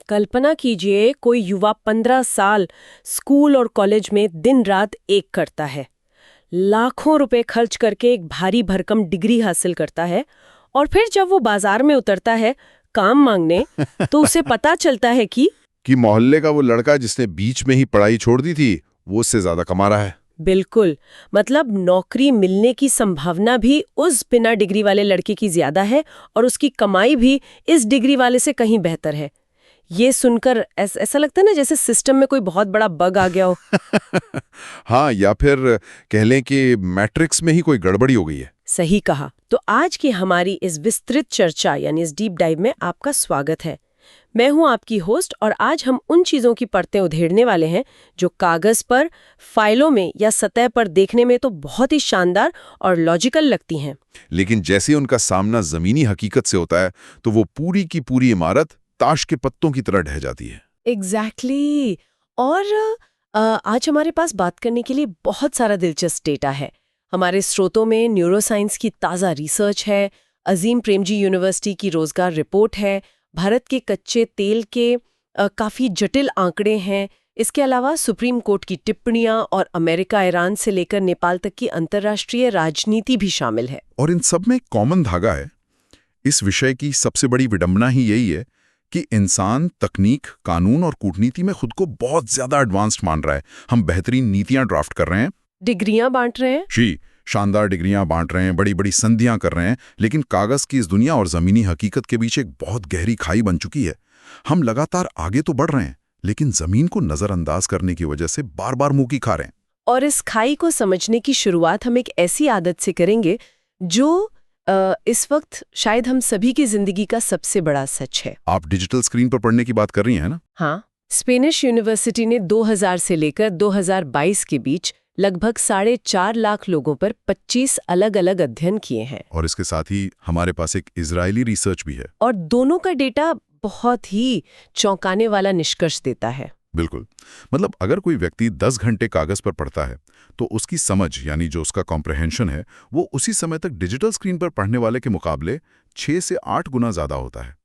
कल्पना कीजिए कोई युवा 15 साल स्कूल और कॉलेज में दिन रात एक करता है, लाखों रुपए खर्च करके एक भारी भरकम डिग्री हासिल करता है और फिर जब वो बाजार में उतरता है काम मांगने तो उसे पता चलता है कि मोहल्ले का वो लड़का जिसने बीच में ही पढ़ाई छोड़ दी थी वो उससे ज्यादा कमा रहा है। बिल्कुल, मतलब नौकरी मिलने की संभावना भी उस बिना डिग्री वाले लड़के की ज्यादा है और उसकी कमाई भी इस डिग्री वाले से कहीं बेहतर है। ये सुनकर ऐसा लगता है ना जैसे सिस्टम में कोई बहुत बड़ा बग आ गया हो। हाँ, या फिर कह लें कि मैट्रिक्स में ही कोई गड़बड़ी हो गई है। सही कहा। तो आज की हमारी इस विस्तृत चर्चा यानी इस डीप डाइव में आपका स्वागत है। मैं हूं आपकी होस्ट और आज हम उन चीजों की परतें उधेड़ने वाले हैं जो कागज पर, फाइलों में या सतह पर देखने में तो बहुत ही शानदार और लॉजिकल लगती हैं, लेकिन जैसे उनका सामना जमीनी हकीकत से होता है तो वो पूरी की पूरी इमारत ताश के पत्तों की तरह ढह जाती है। एग्जैक्टली। और आज हमारे पास बात करने के लिए बहुत सारा दिलचस्प डेटा है। हमारे स्रोतों में न्यूरोसाइंस की ताज़ा रिसर्च है, अजीम प्रेमजी यूनिवर्सिटी की रोजगार रिपोर्ट है, भारत के कच्चे तेल के काफ़ी जटिल आंकड़े हैं। इसके अलावा सुप्रीम कोर्ट की टिप्पणियां और अमेरिका, ईरान से लेकर नेपाल तक की अंतर्राष्ट्रीय राजनीति भी शामिल है। और इन सब में एक कॉमन धागा है। इस विषय की सबसे बड़ी विडंबना ही यही है कि इंसान तकनीक, कानून और कूटनीति में खुद को बहुत ज्यादा एडवांस्ड मान रहा है। हम बेहतरीन नीतियां ड्राफ्ट कर रहे हैं, डिग्रियां बांट रहे हैं, जी, शानदार डिग्रियां बांट रहे हैं, बड़ी बड़ी संधियां कर रहे हैं, लेकिन कागज की इस दुनिया और जमीनी हकीकत के बीच एक बहुत गहरी खाई बन चुकी है। हम लगातार आगे तो बढ़ रहे हैं, लेकिन जमीन को नजरअंदाज करने की वजह से बार बार मुंह की खा रहे हैं। और इस खाई को समझने की शुरुआत हम एक ऐसी आदत से करेंगे जो इस वक्त शायद हम सभी की जिंदगी का सबसे बड़ा सच है। आप डिजिटल स्क्रीन पर पढ़ने की बात कर रही हैं ना? हाँ, स्पेनिश यूनिवर्सिटी ने 2000 से लेकर 2022 के बीच लगभग 4.5 लाख लोगों पर 25 अलग-अलग अध्ययन किए हैं। और इसके साथ ही हमारे पास एक इजरायली रिसर्च भी है। और दोनों का डेटा बहुत ही चौंकाने वाला निष्कर्ष देता है। बिल्कुल, मतलब अगर कोई व्यक्ति 10 घंटे कागज पर पढ़ता है तो उसकी समझ यानी जो उसका कॉम्प्रहेंशन है वो उसी समय तक डिजिटल स्क्रीन पर पढ़ने वाले के मुकाबले 6 से 8 गुना ज्यादा होता है।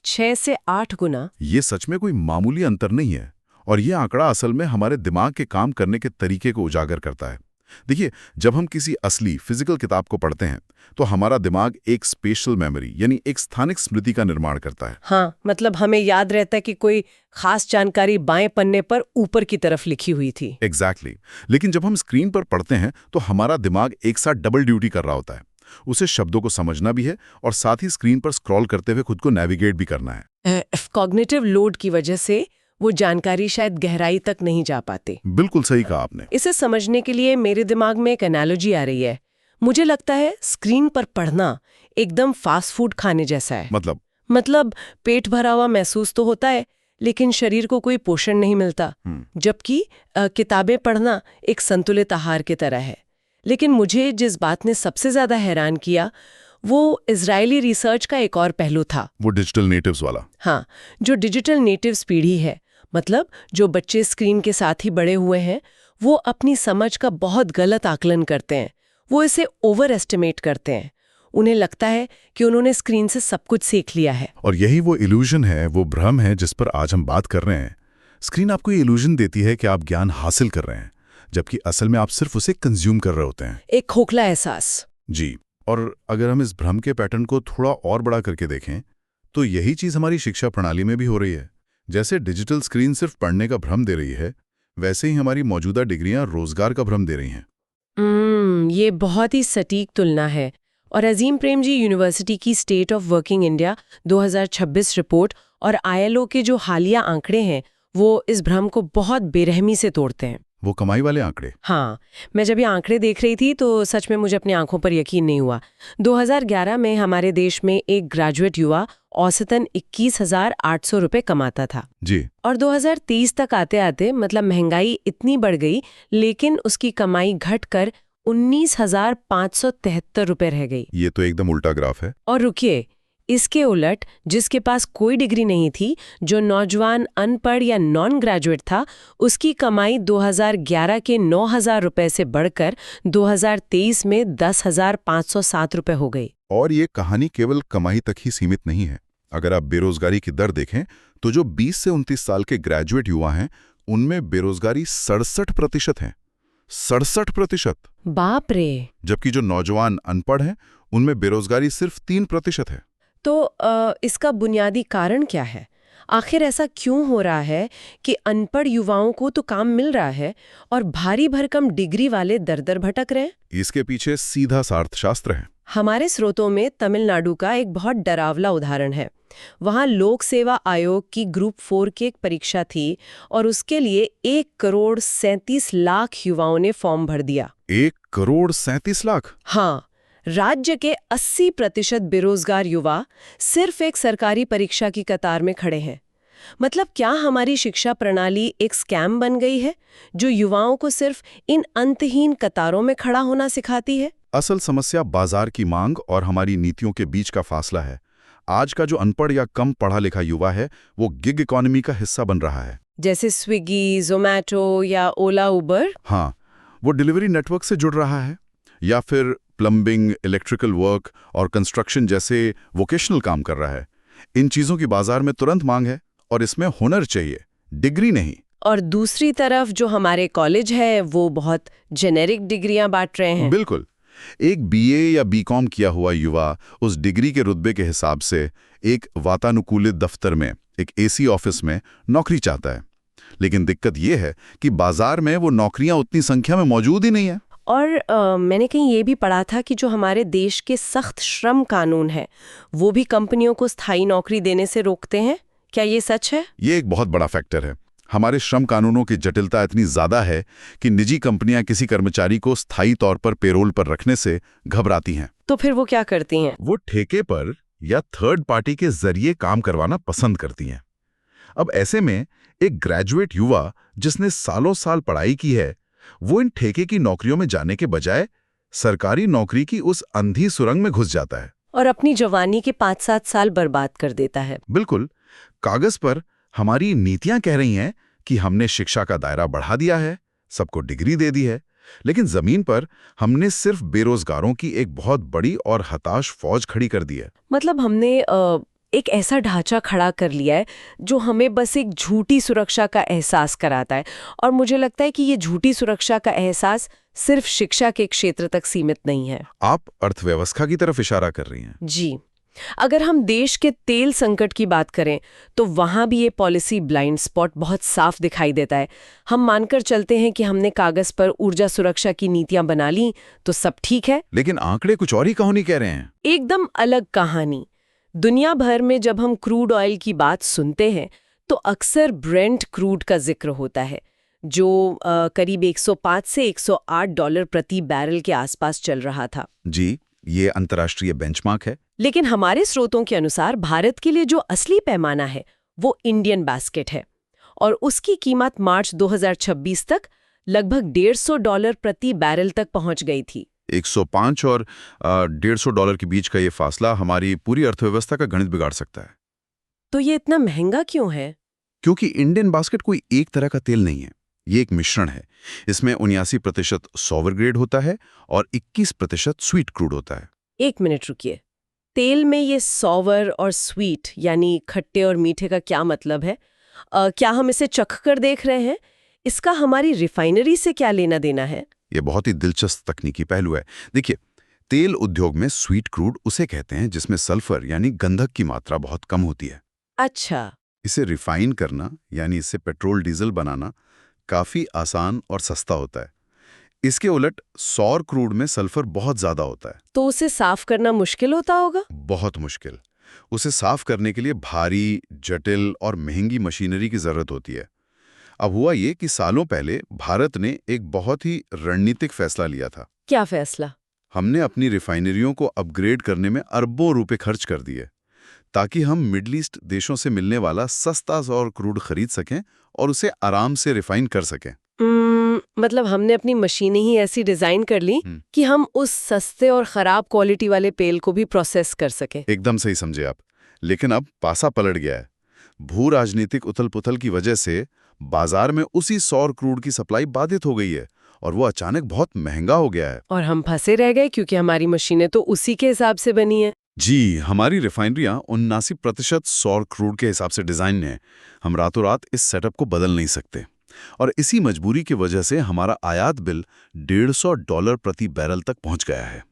6 से 8 गुना। ये सच में कोई मामूली अंतर नहीं है और ये आंकड़ा असल में हमारे दिमाग के काम करने के तरीके को उजागर करता है। देखिए, जब हम किसी असली फिजिकल किताब को पढ़ते हैं तो हमारा दिमाग एक स्पेशल मेमोरी यानी एक स्थानिक स्मृति का निर्माण करता है। हाँ, मतलब हमें याद रहता है कि कोई खास जानकारी बाएं पन्ने पर ऊपर की तरफ लिखी हुई थी। एग्जैक्टली। लेकिन जब हम स्क्रीन पर पढ़ते हैं तो हमारा दिमाग एक साथ डबल ड्यूटी कर रहा होता है। उसे शब्दों को समझना भी है और साथ ही स्क्रीन पर स्क्रॉल करते हुए खुद को नेविगेट भी करना है। कॉग्निटिव लोड की वजह से वो जानकारी शायद गहराई तक नहीं जा पाते। बिल्कुल सही कहा आपने। इसे समझने के लिए मेरे दिमाग में एक एनालॉजी आ रही है। मुझे लगता है स्क्रीन पर पढ़ना एकदम फास्ट फूड खाने जैसा है। मतलब पेट भरा हुआ महसूस तो होता है लेकिन शरीर को कोई पोषण नहीं मिलता, जबकि किताबें पढ़ना एक संतुलित आहार की तरह है। लेकिन मुझे जिस बात ने सबसे ज्यादा हैरान किया वो इजरायली रिसर्च का एक और पहलू था। वो डिजिटल नेटिव्स वाला। हाँ, जो डिजिटल नेटिव्स पीढ़ी है, मतलब जो बच्चे स्क्रीन के साथ ही बड़े हुए हैं, वो अपनी समझ का बहुत गलत आकलन करते हैं। वो इसे ओवर एस्टिमेट करते हैं। उन्हें लगता है कि उन्होंने स्क्रीन से सब कुछ सीख लिया है। और यही वो इल्यूजन है, वो भ्रम है जिस पर आज हम बात कर रहे हैं। स्क्रीन आपको ये इल्यूजन देती है कि आप ज्ञान हासिल कर रहे हैं, जबकि असल में आप सिर्फ उसे कंज्यूम कर रहे होते हैं। एक खोखला एहसास। जी। और अगर हम इस भ्रम के पैटर्न को थोड़ा और बड़ा करके देखें तो यही चीज हमारी शिक्षा प्रणाली में भी हो रही है। जैसे डिजिटल स्क्रीन सिर्फ पढ़ने का भ्रम दे रही है, वैसे ही हमारी मौजूदा डिग्रियां रोजगार का भ्रम दे रही हैं। ये बहुत ही सटीक तुलना है। और अजीम प्रेमजी यूनिवर्सिटी की state of working India 2026 report और ILO के जो हालिया आंकड़े हैं वो इस भ्रम को बहुत बेरहमी से तोड़ते हैं। वो कमाई वाले आंकड़े। हाँ, मैं जब ये आंकड़े देख रही थी तो सच में मुझे अपनी आंखों पर यकीन नहीं हुआ। 2011 में हमारे देश में एक ग्रेजुएट युवा औसतन 21,800 रुपए कमाता था जी। और 2030 तक आते आते मतलब महंगाई इतनी बढ़ गई लेकिन उसकी कमाई घटकर 19,573 रुपए रह गई। ये तो एकदम उल्टा ग्राफ है। और रुकिए, इसके उलट जिसके पास कोई डिग्री नहीं थी, जो नौजवान अनपढ़ या नॉन ग्रेजुएट था, उसकी कमाई 2011 के 9,000 रुपए से बढ़कर 2023 में 10,507 रुपए हो गई। और ये कहानी केवल कमाई तक ही सीमित नहीं है। अगर आप बेरोजगारी की दर देखें तो जो 20 से 29 साल के ग्रेजुएट युवा हैं उनमें बेरोजगारी 67% है। 67%। बाप रे। जबकि जो नौजवान अनपढ़ हैं उनमें बेरोजगारी सिर्फ 3% है। तो इसका बुनियादी कारण क्या है? आखिर ऐसा क्यों हो रहा है कि अनपढ़ युवाओं को तो काम मिल रहा है और भारी भरकम डिग्री वाले दर-दर भटक रहे हैं? इसके पीछे सीधा सा अर्थशास्त्र है। हमारे स्रोतों में तमिलनाडु का एक बहुत डरावना उदाहरण है। वहाँ लोक सेवा आयोग की ग्रुप 4 की एक परीक्षा थी और उसके लिए 1,37,00,000 युवाओं ने फॉर्म भर दिया। 1,37,00,000? हाँ, राज्य के 80% बेरोजगार युवा सिर्फ एक सरकारी परीक्षा की कतार में खड़े हैं। मतलब क्या हमारी शिक्षा प्रणाली एक स्कैम बन गई है जो युवाओं को सिर्फ इन अंतहीन कतारों में खड़ा होना सिखाती है? असल समस्या बाजार की मांग और हमारी नीतियों के बीच का फासला है। आज का जो अनपढ़ या कम पढ़ा लिखा युवा है वो गिग इकोनॉमी का हिस्सा बन रहा है। जैसे स्विगी, जोमैटो या ओला, उबर। हाँ, वो डिलीवरी नेटवर्क से जुड़ रहा है या फिर प्लम्बिंग, इलेक्ट्रिकल वर्क और कंस्ट्रक्शन जैसे वोकेशनल काम कर रहा है। इन चीज़ों की बाजार में तुरंत मांग है और इसमें हुनर चाहिए, डिग्री नहीं। और दूसरी तरफ जो हमारे कॉलेज है वो बहुत जेनेरिक डिग्रियां बांट रहे हैं। बिल्कुल। एक बीए या बीकॉम किया हुआ युवा उस डिग्री के रुतबे के हिसाब से एक वातानुकूलित दफ्तर में, एक एसी ऑफिस में नौकरी चाहता है। लेकिन दिक्कत यह है कि बाजार में वो नौकरियां उतनी संख्या में मौजूद ही नहीं है। और मैंने कहीं ये भी पढ़ा था कि जो हमारे देश के सख्त श्रम कानून हैं वो भी कंपनियों को स्थायी नौकरी देने से रोकते हैं। क्या ये सच है? ये एक बहुत बड़ा फैक्टर है। हमारे श्रम कानूनों की जटिलता इतनी ज्यादा है कि निजी कंपनियां किसी कर्मचारी को स्थायी तौर पर पेरोल पर रखने से घबराती हैं। तो फिर वो क्या करती हैं? वो ठेके पर या थर्ड पार्टी के जरिए काम करवाना पसंद करती हैं। अब ऐसे में एक ग्रेजुएट युवा जिसने सालों साल पढ़ाई की है वो इन ठेके की नौकरियों में जाने के बजाय सरकारी नौकरी की उस अंधी सुरंग में घुस जाता है और अपनी जवानी के 5-7 साल बर्बाद कर देता है। बिल्कुल। कागज पर हमारी नीतियां कह रही हैं कि हमने शिक्षा का दायरा बढ़ा दिया है, सबको डिग्री दे दी है, लेकिन जमीन पर हमने सिर्फ बेरोजगारों की एक बहुत बड़ी और हताश फौज खड़ी कर दी है। मतलब हमने एक ऐसा ढांचा खड़ा कर लिया है जो हमें बस एक झूठी सुरक्षा का एहसास कराता है। और मुझे लगता है कि ये झूठी सुरक्षा का एहसास सिर्फ शिक्षा के क्षेत्र तक सीमित नहीं है। आप अर्थव्यवस्था की तरफ इशारा कर रही हैं। जी, अगर हम देश के तेल संकट की बात करें तो वहां भी ये पॉलिसी ब्लाइंड स्पॉट बहुत साफ दिखाई देता है। हम मानकर चलते हैं कि हमने कागज पर ऊर्जा सुरक्षा की नीतियां बना ली तो सब ठीक है, लेकिन आंकड़े कुछ और ही कहानी कह रहे हैं। एकदम अलग कहानी। दुनिया भर में जब हम क्रूड ऑयल की बात सुनते हैं तो अक्सर ब्रेंट क्रूड का जिक्र होता है जो करीब 105 से 108 डॉलर प्रति बैरल के आसपास चल रहा था। जी, ये अंतर्राष्ट्रीय बेंचमार्क है। लेकिन हमारे स्रोतों के अनुसार भारत के लिए जो असली पैमाना है वो इंडियन बास्केट है और उसकी कीमत मार्च 2026 तक लगभग $150 प्रति बैरल तक पहुंच गई थी। 105 और $150 के बीच का ये फासला हमारी पूरी अर्थव्यवस्था का गणित बिगाड़ सकता है। तो ये इतना महंगा क्यों है? क्योंकि इंडियन बास्केट कोई एक तरह का तेल नहीं है, ये एक मिश्रण है। इसमें 79% सॉवर ग्रेड होता है और 21% स्वीट क्रूड होता है। एक मिनट रुकिए, तेल में ये सॉवर और स्वीट यानी खट्टे और मीठे का क्या मतलब है? क्या हम इसे चख कर देख रहे हैं? इसका हमारी रिफाइनरी से क्या लेना देना है? ये बहुत ही दिलचस्प तकनीकी पहलू है। देखिए, तेल उद्योग में स्वीट क्रूड उसे कहते हैं जिसमें सल्फर यानी गंधक की मात्रा बहुत कम होती है। अच्छा। इसे रिफाइन करना यानी इससे पेट्रोल डीजल बनाना काफी आसान और सस्ता होता है। इसके उलट सौर क्रूड में सल्फर बहुत ज्यादा होता है। तो उसे साफ करना मुश्किल होता होगा? बहुत मुश्किल। उसे साफ करने के लिए भारी, जटिल और महंगी मशीनरी की जरूरत होती है। अब हुआ ये कि सालों पहले भारत ने एक बहुत ही रणनीतिक फैसला लिया था। क्या फैसला? हमने अपनी रिफाइनरियों को अपग्रेड करने में अरबों रुपए खर्च कर दिए ताकि हम मिडल ईस्ट देशों से मिलने वाला सस्ता सौर क्रूड खरीद सकें और उसे आराम से रिफाइन कर सकें। मतलब हमने अपनी मशीनें ही ऐसी डिजाइन कर ली कि हम उस सस्ते और खराब क्वालिटी वाले तेल को भी प्रोसेस कर सकें। एकदम सही समझे आप। लेकिन अब पासा पलट गया है। भू राजनीतिक उथल-पुथल की वजह से बाजार में उसी सौर क्रूड की सप्लाई बाधित हो गई है और वो अचानक बहुत महंगा हो गया है। और हम फंसे रह गए क्योंकि हमारी मशीनें तो उसी के हिसाब से बनी है। जी, हमारी रिफाइनरियां 79% सौर क्रूड के हिसाब से डिजाइन हैं। हम रातों रात इस सेटअप को बदल नहीं सकते और इसी मजबूरी की वजह से हमारा आयात बिल $150 प्रति बैरल तक पहुंच गया है।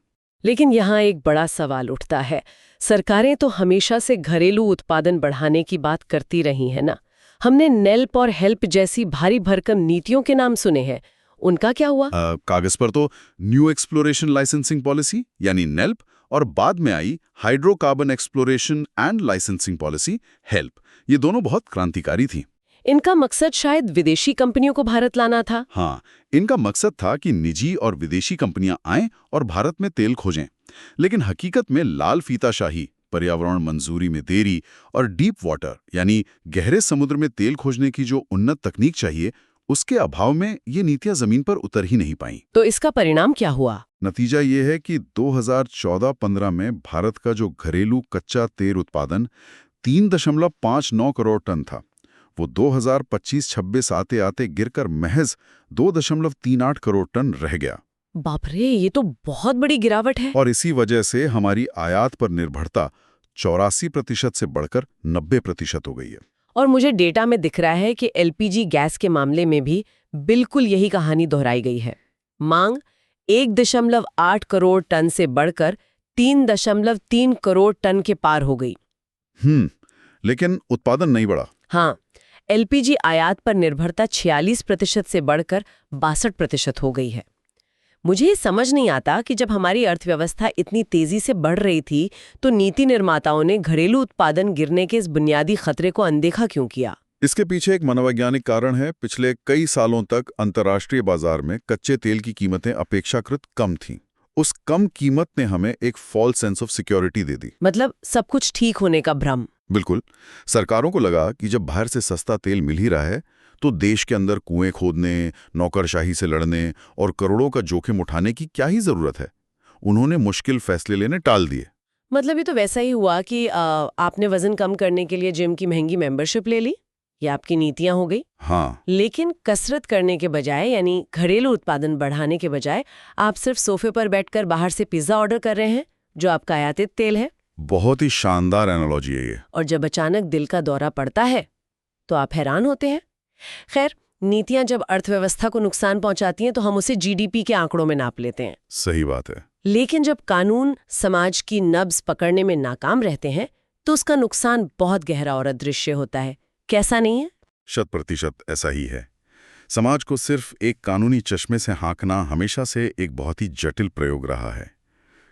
लेकिन यहाँ एक बड़ा सवाल उठता है। सरकारें तो हमेशा से घरेलू उत्पादन बढ़ाने की बात करती रही है ना। हमने नेल्प और हेल्प जैसी भारी भरकम नीतियों के नाम सुने हैं, उनका क्या हुआ? कागज पर तो न्यू एक्सप्लोरेशन लाइसेंसिंग पॉलिसी यानी नेल्प और बाद में आई hydrocarbon exploration and licensing policy HELP, ये दोनों बहुत क्रांतिकारी थी। इनका मकसद शायद विदेशी कंपनियों को भारत लाना था। हाँ, इनका मकसद था कि निजी और विदेशी कंपनियां आएं और भारत में तेल खोजें। लेकिन हकीकत में लाल फीताशाही, पर्यावरण मंजूरी में देरी और डीप वाटर यानी गहरे समुद्र में तेल खोजने की जो उन्नत तकनीक चाहिए, उसके अभाव में ये नीतियां जमीन पर उतर ही नहीं पाईं। तो इसका परिणाम क्या हुआ? नतीजा ये है कि 2014-15 में भारत का जो घरेलू कच्चा तेल उत्पादन 3.59 करोड़ टन था, वो 2025-26 आते आते गिरकर महज 2.38 करोड़ टन रह गया। बाप रे, ये तो बहुत बड़ी गिरावट है। और इसी वजह से हमारी आयात पर निर्भरता 84% से बढ़कर 90% हो गई है। और मुझे डेटा में दिख रहा है कि एलपीजी गैस के मामले में भी बिल्कुल यही कहानी दोहराई गई है। मांग 1.8 करोड़ टन से बढ़कर 3.3 करोड़ टन के पार हो गई। लेकिन उत्पादन नहीं बढ़ा। हाँ, एलपीजी आयात पर निर्भरता 46% से बढ़कर 62% हो गई है। मुझे ये समझ नहीं आता कि जब हमारी अर्थव्यवस्था इतनी तेजी से बढ़ रही थी, तो नीति निर्माताओं ने घरेलू उत्पादन गिरने के इस बुनियादी खतरे को अनदेखा क्यों किया? इसके पीछे एक मनोवैज्ञानिक कारण है। पिछले कई सालों तक अंतर्राष्ट्रीय बाजार में कच्चे तेल की कीमतें अपेक्षाकृत कम थीं। उस कम कीमत ने हमें एक फॉल्स सेंस ऑफ सिक्योरिटी दे दी। मतलब सब कुछ ठीक होने का भ्रम। बिल्कुल। सरकारों को लगा कि जब बाहर से सस्ता तेल मिल ही रहा है, तो देश के अंदर कुएं खोदने, नौकरशाही से लड़ने और करोड़ों का जोखिम उठाने की क्या ही जरूरत है। उन्होंने मुश्किल फैसले लेने टाल दिए। मतलब ये तो वैसा ही हुआ कि आपने वजन कम करने के लिए जिम की महंगी मेंबरशिप ले ली, ये आपकी नीतियां हो गई। हाँ, लेकिन कसरत करने के बजाय, यानी घरेलू उत्पादन बढ़ाने के बजाय, आप सिर्फ सोफे पर बैठकर बाहर से पिज्जा ऑर्डर कर रहे हैं, जो आपका आयातित तेल है। बहुत ही शानदार एनालॉजी है ये। और जब अचानक दिल का दौरा पड़ता है, तो आप हैरान होते हैं। खैर, नीतियां जब अर्थव्यवस्था को नुकसान पहुंचाती हैं तो हम उसे जीडीपी के आंकड़ों में नाप लेते हैं। सही बात है। लेकिन जब कानून समाज की नब्ज पकड़ने में नाकाम रहते हैं, तो उसका नुकसान बहुत गहरा और अदृश्य होता है। कैसा नहीं है? 100% ऐसा ही है। समाज को सिर्फ एक कानूनी चश्मे से हाँकना हमेशा से एक बहुत ही जटिल प्रयोग रहा है।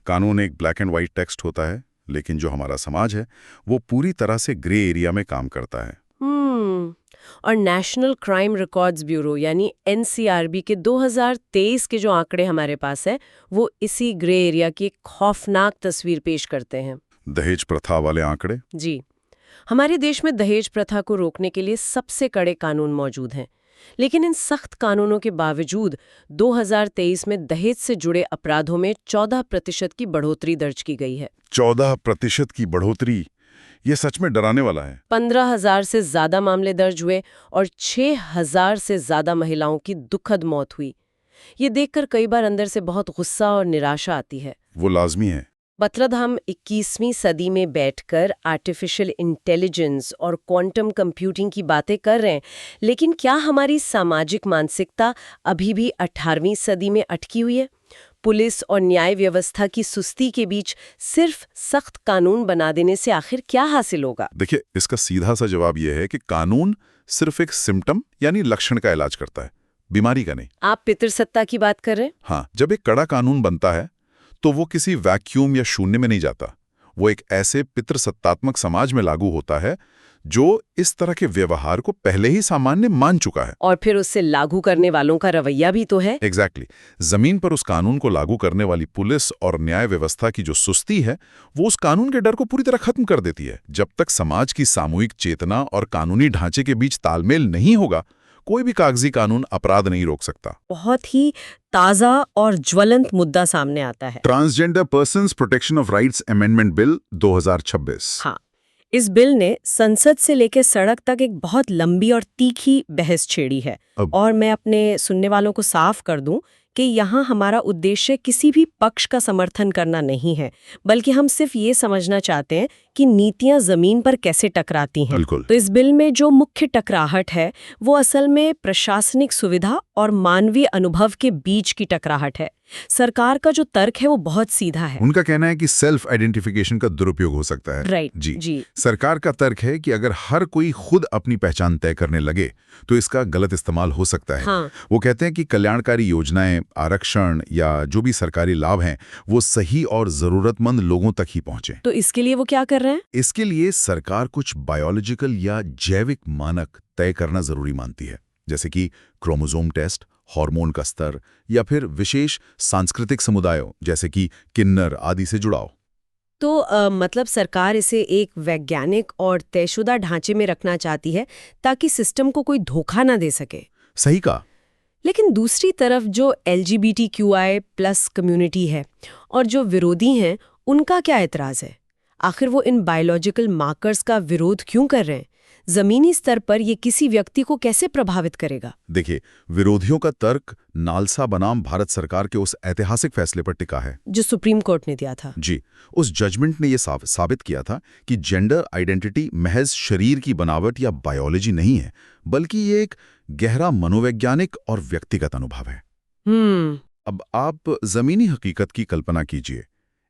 कानून एक ब्लैक एंड व्हाइट टेक्स्ट होता है, लेकिन जो हमारा समाज है वो पूरी तरह से ग्रे एरिया में काम करता है। और नेशनल क्राइम रिकॉर्ड्स ब्यूरो यानी एनसीआरबी के 2023 के जो आंकड़े हमारे पास है, वो इसी ग्रे एरिया की एक खौफनाक तस्वीर पेश करते हैं। दहेज प्रथा वाले आंकड़े? जी, हमारे देश में दहेज प्रथा को रोकने के लिए सबसे कड़े कानून मौजूद हैं। लेकिन इन सख्त कानूनों के बावजूद 2023 में दहेज से जुड़े अपराधों में 14% की बढ़ोतरी दर्ज की गई है। 14% की बढ़ोतरी, ये सच में डराने वाला है। 15,000 से ज्यादा मामले दर्ज हुए और 6,000 से ज्यादा महिलाओं की दुखद मौत हुई। ये देखकर कई बार अंदर से बहुत गुस्सा और निराशा आती है। वो लाजमी है। मतलब हम 21वीं सदी में बैठकर आर्टिफिशियल इंटेलिजेंस और क्वांटम कंप्यूटिंग की बातें कर रहे हैं, लेकिन क्या हमारी सामाजिक मानसिकता अभी भी 18वीं सदी में अटकी हुई है? पुलिस और न्याय व्यवस्था की सुस्ती के बीच सिर्फ सख्त कानून बना देने से आखिर क्या हासिल होगा? देखिए, इसका सीधा सा जवाब यह है कि कानून सिर्फ एक सिम्टम यानी लक्षण का इलाज करता है, बीमारी का नहीं। आप पितृसत्ता की बात कर रहे हैं? हाँ, जब एक कड़ा कानून बनता है तो वो किसी वैक्यूम या शून्य में नहीं जाता। वो एक ऐसे पितृसत्तात्मक समाज में लागू होता है जो इस तरह के व्यवहार को पहले ही सामान्य मान चुका है। और फिर उससे लागू करने वालों का रवैया भी तो है। एग्जैक्टली। जमीन पर उस कानून को लागू करने वाली पुलिस और न्याय व्यवस्था की जो सुस्ती है, वो उस कानून के डर को पूरी तरह खत्म कर देती है। जब तक समाज की सामूहिक चेतना और कानूनी ढांचे के बीच तालमेल नहीं होगा, कोई भी कागजी कानून अपराध नहीं रोक सकता। बहुत ही ताजा और ज्वलंत मुद्दा सामने आता है, transgender persons protection of rights amendment bill 2026। हाँ, इस बिल ने संसद से लेकर सड़क तक एक बहुत लंबी और तीखी बहस छेड़ी है। और मैं अपने सुनने वालों को साफ कर दूं कि यहाँ हमारा उद्देश्य किसी भी पक्ष का समर्थन करना नहीं है, बल्कि हम सिर्फ ये समझना चाहते हैं कि नीतियां जमीन पर कैसे टकराती हैं। बिल्कुल। तो इस बिल में जो मुख्य टकराहट है वो असल में प्रशासनिक सुविधा और मानवीय अनुभव के बीच की टकराहट है। सरकार का जो तर्क है वो बहुत सीधा है। उनका कहना है कि सेल्फ आइडेंटिफिकेशन का दुरुपयोग हो सकता है। राइट जी। सरकार का तर्क है कि अगर हर कोई खुद अपनी पहचान तय करने लगे तो इसका गलत इस्तेमाल हो सकता है। हाँ। वो कहते हैं कि कल्याणकारी योजनाएं, आरक्षण या जो भी सरकारी लाभ हैं वो सही और जरूरतमंद लोगों तक ही पहुंचे। तो इसके लिए वो क्या कर रहे हैं? इसके लिए सरकार कुछ बायोलॉजिकल या जैविक मानक तय करना जरूरी मानती है, जैसे कि क्रोमोसोम टेस्ट, हार्मोन का स्तर या फिर विशेष सांस्कृतिक समुदायों जैसे कि किन्नर आदि से जुड़ाव। तो मतलब सरकार इसे एक वैज्ञानिक और तयशुदा ढांचे में रखना चाहती है ताकि सिस्टम को कोई धोखा ना दे सके। सही कहा। लेकिन दूसरी तरफ जो LGBTQI+ कम्युनिटी है और जो विरोधी हैं, उनका क्या एतराज है? आखिर वो इन बायोलॉजिकल मार्कर्स का विरोध क्यों कर रहे हैं? जमीनी स्तर पर ये किसी व्यक्ति को कैसे प्रभावित करेगा? देखिए, विरोधियों का तर्क नालसा बनाम भारत सरकार के उस ऐतिहासिक फैसले पर टिका है जो सुप्रीम कोर्ट ने दिया था। जी। उस जजमेंट ने यह साबित किया था कि जेंडर आइडेंटिटी महज शरीर की बनावट या बायोलॉजी नहीं है, बल्कि ये एक गहरा मनोवैज्ञानिक और व्यक्तिगत अनुभव है। अब आप जमीनी हकीकत की कल्पना कीजिए।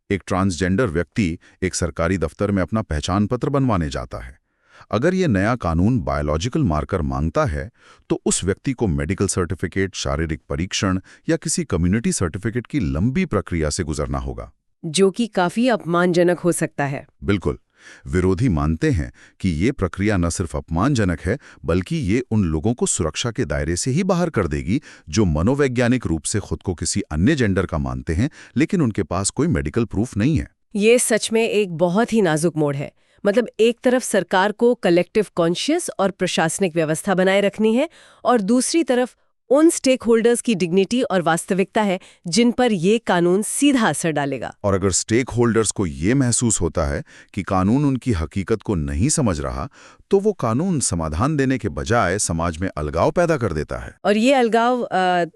एक ट्रांसजेंडर व्यक्ति एक सरकारी दफ्तर में अपना पहचान पत्र बनवाने जाता है। अगर ये नया कानून बायोलॉजिकल मार्कर मांगता है तो उस व्यक्ति को मेडिकल सर्टिफिकेट, शारीरिक परीक्षण या किसी कम्युनिटी सर्टिफिकेट की लंबी प्रक्रिया से गुजरना होगा, जो कि काफी अपमानजनक हो सकता है। बिल्कुल। विरोधी मानते हैं कि ये प्रक्रिया न सिर्फ अपमानजनक है, बल्कि ये उन लोगों को सुरक्षा के दायरे से ही बाहर कर देगी जो मनोवैज्ञानिक रूप से खुद को किसी अन्य जेंडर का मानते हैं, लेकिन उनके पास कोई मेडिकल प्रूफ नहीं है। ये सच में एक बहुत ही नाजुक मोड़ है। मतलब एक तरफ सरकार को कलेक्टिव कॉन्शियस और प्रशासनिक व्यवस्था बनाए रखनी है और दूसरी तरफ उन स्टेक होल्डर्स की डिग्निटी और वास्तविकता है जिन पर ये कानून सीधा असर डालेगा। और अगर स्टेक होल्डर्स को ये महसूस होता है कि कानून उनकी हकीकत को नहीं समझ रहा, तो वो कानून समाधान देने के बजाय समाज में अलगाव पैदा कर देता है। और ये अलगाव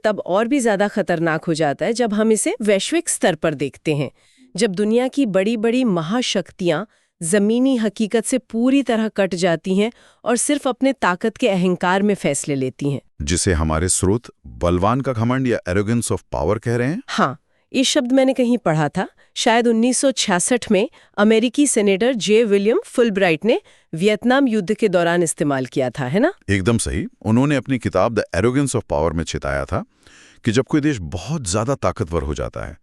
तब और भी ज्यादा खतरनाक हो जाता है जब हम इसे वैश्विक स्तर पर देखते हैं, जब दुनिया की बड़ी बड़ी महाशक्तियां जमीनी हकीकत से पूरी तरह कट जाती हैं और सिर्फ अपने ताकत के अहंकार में फैसले लेती हैं, जिसे हमारे स्रोत बलवान का घमंड या एरोगेंस ऑफ पावर कह रहे हैं। हाँ, ये शब्द मैंने कहीं पढ़ा था, शायद 1966 में अमेरिकी सेनेटर जे. विलियम फुलब्राइट ने वियतनाम युद्ध के दौरान इस्तेमाल किया था, है ना? एकदम सही। उन्होंने अपनी किताब द एरोगेंस ऑफ पावर में चिताया था कि जब कोई देश बहुत ज्यादा ताकतवर हो जाता है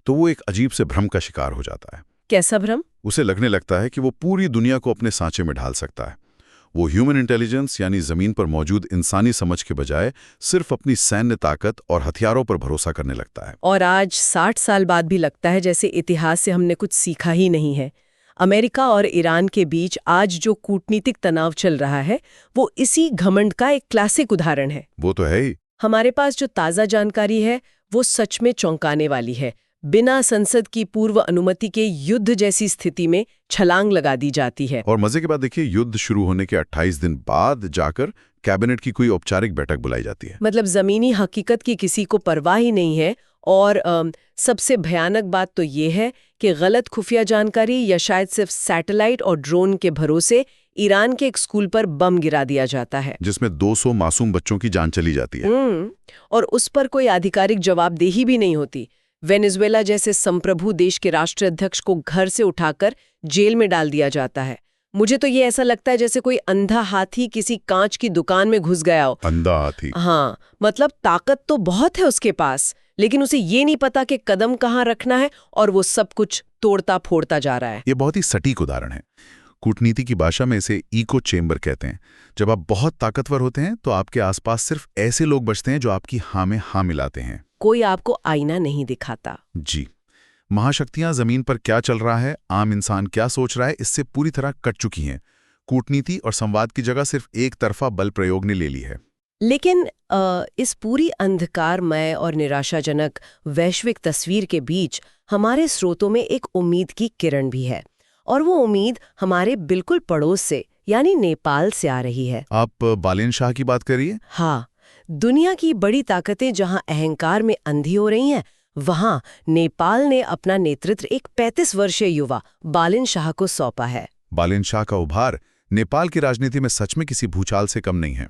तो वो एक अजीब से भ्रम का शिकार हो जाता है। कैसा भ्रम? उसे लगने लगता है कि वो पूरी दुनिया को अपने सांचे में ढाल सकता है। वो ह्यूमन इंटेलिजेंस यानी जमीन पर मौजूद इंसानी समझ के बजाय सिर्फ अपनी सैन्य ताकत और हथियारों पर भरोसा करने लगता है। और आज 60 साल बाद भी लगता है जैसे इतिहास से हमने कुछ सीखा ही नहीं है। अमेरिका और ईरान के बीच आज जो कूटनीतिक तनाव चल रहा है वो इसी घमंड का एक क्लासिक उदाहरण है। वो तो है ही। हमारे पास जो ताज़ा जानकारी है वो सच में चौंकाने वाली है। बिना संसद की पूर्व अनुमति के युद्ध जैसी स्थिति में छलांग लगा दी जाती है। और मजे की बात देखिए, युद्ध शुरू होने के 28 दिन बाद जाकर कैबिनेट की कोई औपचारिक बैठक बुलाई जाती है। मतलब जमीनी हकीकत की किसी को परवाह ही नहीं है। और सबसे भयानक बात तो ये है कि गलत खुफिया जानकारी या शायद सिर्फ सैटेलाइट और ड्रोन के भरोसे ईरान के एक स्कूल पर बम गिरा दिया जाता है, जिसमें 200 मासूम बच्चों की जान चली जाती है। और उस पर कोई आधिकारिक जवाबदेही भी नहीं होती। वेनेजुएला जैसे संप्रभु देश के राष्ट्राध्यक्ष को घर से उठाकर जेल में डाल दिया जाता है। मुझे तो ये ऐसा लगता है जैसे कोई अंधा हाथी किसी कांच की दुकान में घुस गया हो। अंधा हाथी। हाँ, मतलब ताकत तो बहुत है उसके पास, लेकिन उसे ये नहीं पता कि कदम कहाँ रखना है और वो सब कुछ तोड़ता फोड़ता जा रहा है। ये बहुत ही सटीक उदाहरण है। कूटनीति की भाषा में इसे इको चेम्बर कहते हैं। जब आप बहुत ताकतवर होते हैं तो आपके आसपास सिर्फ ऐसे लोग बचते हैं जो आपकी हाँ में हाँ मिलाते हैं। कोई आपको आईना नहीं दिखाता। जी। महाशक्तियां जमीन पर क्या चल रहा है, आम इंसान क्या सोच रहा है, इससे पूरी तरह कट चुकी हैं। कूटनीति और संवाद की जगह सिर्फ एक तरफा बल प्रयोग ने ले ली है। लेकिन इस पूरी अंधकारमय और निराशाजनक वैश्विक तस्वीर के बीच हमारे स्रोतों में एक उम्मीद की किरण भी है, और वो उम्मीद हमारे बिल्कुल पड़ोस से यानी नेपाल से आ रही है। आप बालेन शाह की बात करिए। हाँ, दुनिया की बड़ी ताकतें जहां अहंकार में अंधी हो रही हैं, वहां नेपाल ने अपना नेतृत्व एक 35 वर्षीय युवा बालिन शाह को सौंपा है। बालिन शाह का उभार नेपाल की राजनीति में सच में किसी भूचाल से कम नहीं है।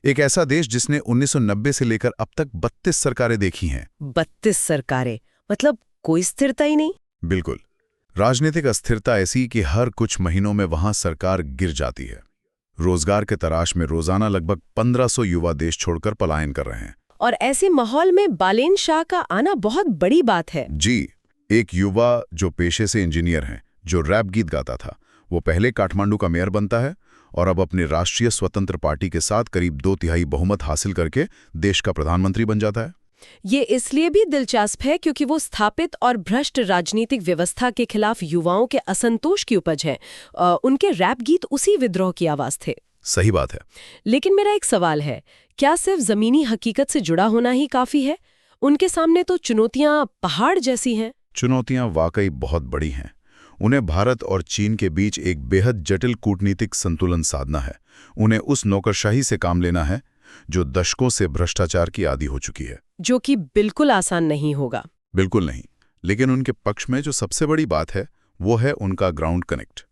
एक ऐसा देश जिसने 1990 से लेकर अब तक 32 सरकारें देखी हैं। 32 सरकारें, मतलब कोई स्थिरता ही नहीं। बिल्कुल। राजनीतिक अस्थिरता ऐसी कि हर कुछ महीनों में वहां सरकार गिर जाती है। रोजगार के तलाश में रोजाना लगभग 1500 युवा देश छोड़कर पलायन कर रहे हैं। और ऐसे माहौल में बालेन शाह का आना बहुत बड़ी बात है। जी, एक युवा जो पेशे से इंजीनियर हैं, जो रैप गीत गाता था, वो पहले काठमांडू का मेयर बनता है और अब अपने राष्ट्रीय स्वतंत्र पार्टी के साथ करीब 2/3 बहुमत हासिल करके देश का प्रधानमंत्री बन जाता है। ये इसलिए भी दिलचस्प है क्योंकि वो स्थापित और भ्रष्ट राजनीतिक व्यवस्था के खिलाफ युवाओं के असंतोष की उपज है। उनके रैप गीत उसी विद्रोह की आवाज थे। सही बात है। लेकिन मेरा एक सवाल है, क्या सिर्फ जमीनी हकीकत से जुड़ा होना ही काफी है? उनके सामने तो चुनौतियां पहाड़ जैसी हैं। चुनौतियां वाकई बहुत बड़ी हैं। उन्हें भारत और चीन के बीच एक बेहद जटिल कूटनीतिक संतुलन साधना है। उन्हें उस नौकरशाही से काम लेना है जो दशकों से भ्रष्टाचार की आदी हो चुकी है, जो कि बिल्कुल आसान नहीं होगा। बिल्कुल नहीं। लेकिन उनके पक्ष में जो सबसे बड़ी बात है वो है उनका ग्राउंड कनेक्ट।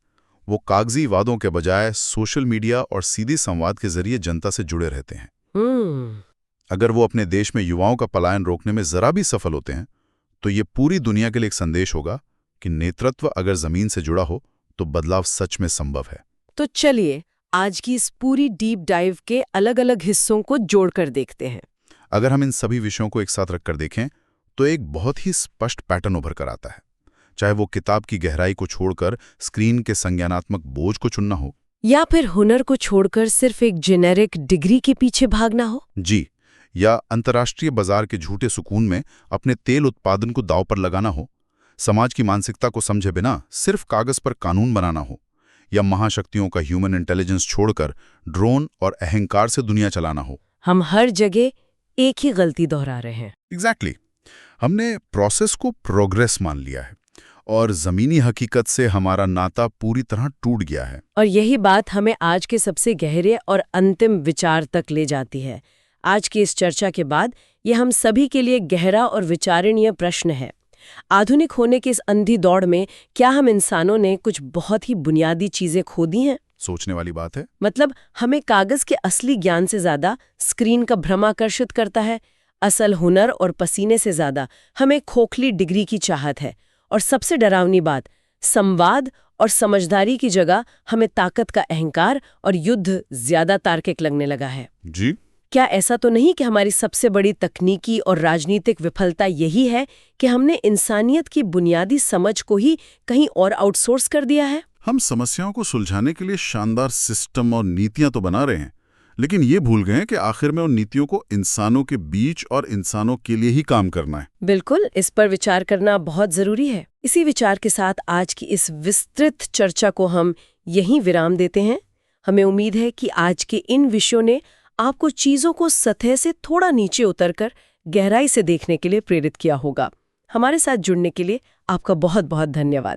वो कागजी वादों के बजाय सोशल मीडिया और सीधे संवाद के जरिए जनता से जुड़े रहते हैं। अगर वो अपने देश में युवाओं का पलायन रोकने में जरा भी सफल होते हैं तो ये पूरी दुनिया के लिए एक संदेश होगा कि नेतृत्व अगर जमीन से जुड़ा हो तो बदलाव सच में संभव है। तो चलिए आज की इस पूरी डीप डाइव के अलग अलग हिस्सों को जोड़कर देखते हैं। अगर हम इन सभी विषयों को एक साथ रखकर देखें तो एक बहुत ही स्पष्ट पैटर्न उभर कर आता है। चाहे वो किताब की गहराई को छोड़कर स्क्रीन के संज्ञानात्मक बोझ को चुनना हो, या फिर हुनर को छोड़कर सिर्फ एक जेनेरिक डिग्री के पीछे भागना हो, जी, या अंतर्राष्ट्रीय बाजार के झूठे सुकून में अपने तेल उत्पादन को दांव पर लगाना हो, समाज की मानसिकता को समझे बिना सिर्फ कागज पर कानून बनाना हो, या महाशक्तियों का ह्यूमन इंटेलिजेंस छोड़कर ड्रोन और अहंकार से दुनिया चलाना हो, हम हर जगह एक ही गलती दोहरा रहे हैं। एग्जैक्टली। हमने प्रोसेस को प्रोग्रेस मान लिया है और जमीनी हकीकत से हमारा नाता पूरी तरह टूट गया है। और यही बात हमें आज के सबसे गहरे और अंतिम विचार तक ले जाती है। आज की इस चर्चा के बाद ये हम सभी के लिए गहरा और विचारणीय प्रश्न है। आधुनिक होने की इस अंधी दौड़ में क्या हम इंसानों ने कुछ बहुत ही बुनियादी चीजें खो दी हैं? सोचने वाली बात है। मतलब हमें कागज के असली ज्ञान से ज्यादा स्क्रीन का भ्रम आकर्षित करता है, असल हुनर और पसीने से ज्यादा हमें खोखली डिग्री की चाहत है, और सबसे डरावनी बात, संवाद और समझदारी की जगह हमें ताकत का अहंकार और युद्ध ज्यादा तार्किक लगने लगा है। जी, क्या ऐसा तो नहीं कि हमारी सबसे बड़ी तकनीकी और राजनीतिक विफलता यही है कि हमने इंसानियत की बुनियादी समझ को ही कहीं और आउटसोर्स कर दिया है? हम समस्याओं को सुलझाने के लिए शानदार सिस्टम और नीतियां तो बना रहे हैं, लेकिन ये भूल गए हैं कि आखिर में उन नीतियों को इंसानों के बीच और इंसानों के लिए ही काम करना है। बिल्कुल, इस पर विचार करना बहुत जरूरी है। इसी विचार के साथ आज की इस विस्तृत चर्चा को हम यहीं विराम देते हैं। हमें उम्मीद है कि आज के इन विषयों ने आपको चीजों को सतह से थोड़ा नीचे उतरकर गहराई से देखने के लिए प्रेरित किया होगा। हमारे साथ जुड़ने के लिए आपका बहुत बहुत धन्यवाद।